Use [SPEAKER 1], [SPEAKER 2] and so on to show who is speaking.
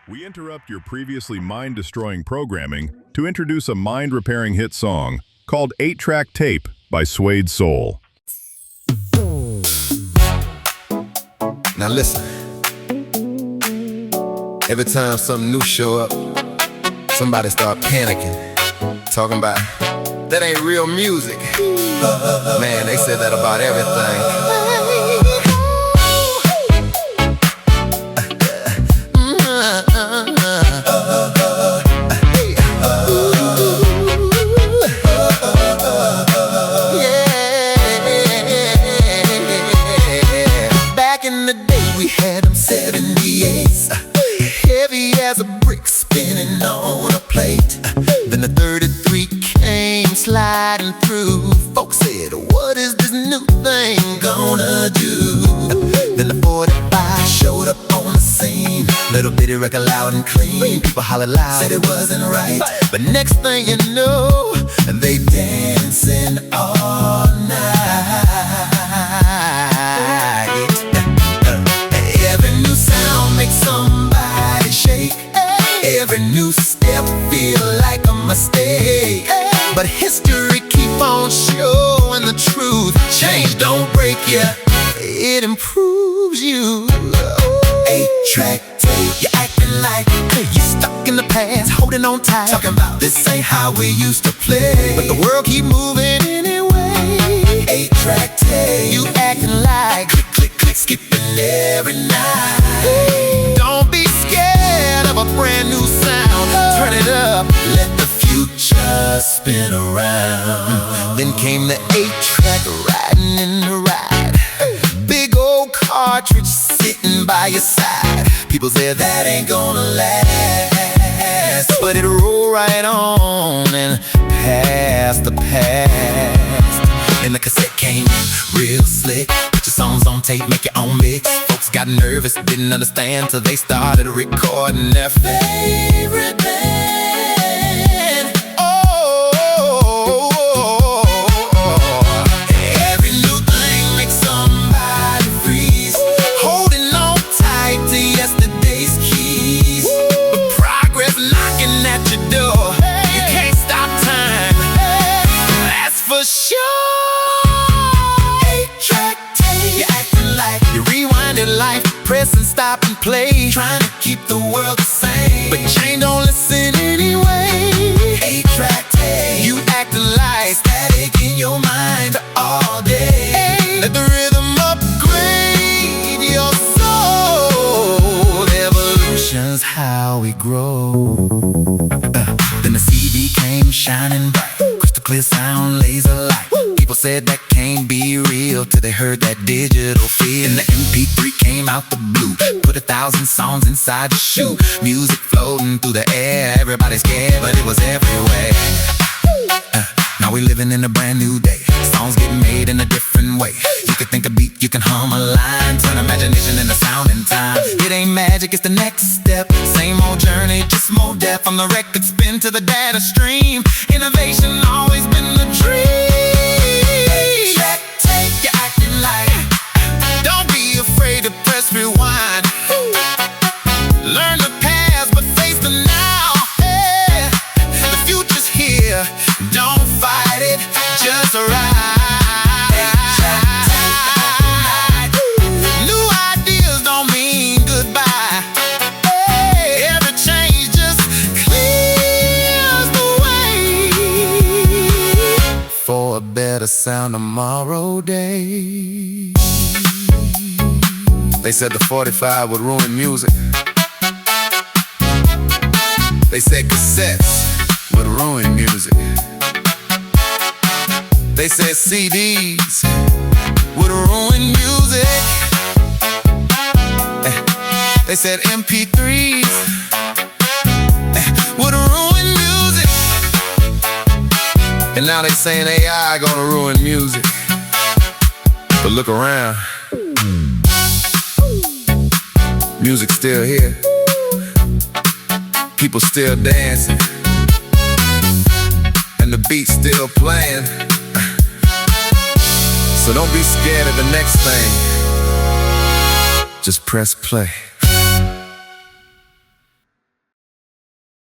[SPEAKER 1] We interrupt your previously mind-destroying programming to introduce a mind-repairing hit song called 8-Track Tape by SWADE SOUL.
[SPEAKER 2] Now listen, every time something new show up, somebody start panicking, talking about that ain't real music. Man, they said that about everything. Back in the day we had them 78s, heavy as a brick spinning on a plate. Then the 33 came sliding through. Folks said, what is this new thing gonna do? Then the 45 showed up on the scene, little bitty record loud and clean. People hollered loud, said it wasn't right, but next thing you know, they dancing all night. Every new sound makes somebody shake. Every new step feel like a mistake. But history keep on showing the truth. Change don't break you, it improves you. 8-track tape, you're acting like you stuck in the past, holding on tight, talking about this ain't how we used to play. But the world keep moving anyway. 8-track tape, you acting like click, click, click, skipping every night. Don't be scared of a brand new sound. Turn it up, let the future spin around. Then came the 8-track, riding in the ride. Big old cartridge sitting by your side. People say that ain't gonna last, but it roll right on and past the past. And the cassette came real slick. Put your songs on tape, make your own mix. Folks got nervous, didn't understand, till they started recording their favorite band. Every new thing makes somebody freeze, holding on tight to yesterday's keys. But progress knocking at your door, you can't stop time, that's for sure. Life, press and stop and play, trying to keep the world the same, but Jane don't listen anyway. 8-track tape, you acting like static in your mind all day. Let the rhythm upgrade your soul. Evolution's how we grow. Then the CD came shining bright, crystal clear sound, laser light. People said that can't be real till they heard that digital feel. And the MP3 came out the blue, put 1,000 songs inside the shoe. Music floating through the air, everybody scared, but it was everywhere. Now we living in a brand new day. Songs getting made in a different way. You could think a beat, you can hum a line, turn imagination into sound in time. It ain't magic, it's the next step. Same old journey, just more depth. From the record spin to the data stream, innovation always been the dream. 8-track tape, you're acting like, don't be afraid to press rewind. Learn the past, but face the now. Hey, the future's here, don't fight it, just ride. New ideas don't mean goodbye. Hey, every change just clears the way for a better sound tomorrow day. They said the 45 would ruin music. They said cassettes would ruin music. They said CDs would ruin music. They said MP3s would ruin music. And now they saying AI gonna ruin music. But look around, music's still here, people still dancing, and the beat's still playing. So don't be scared of the next thing, just press play.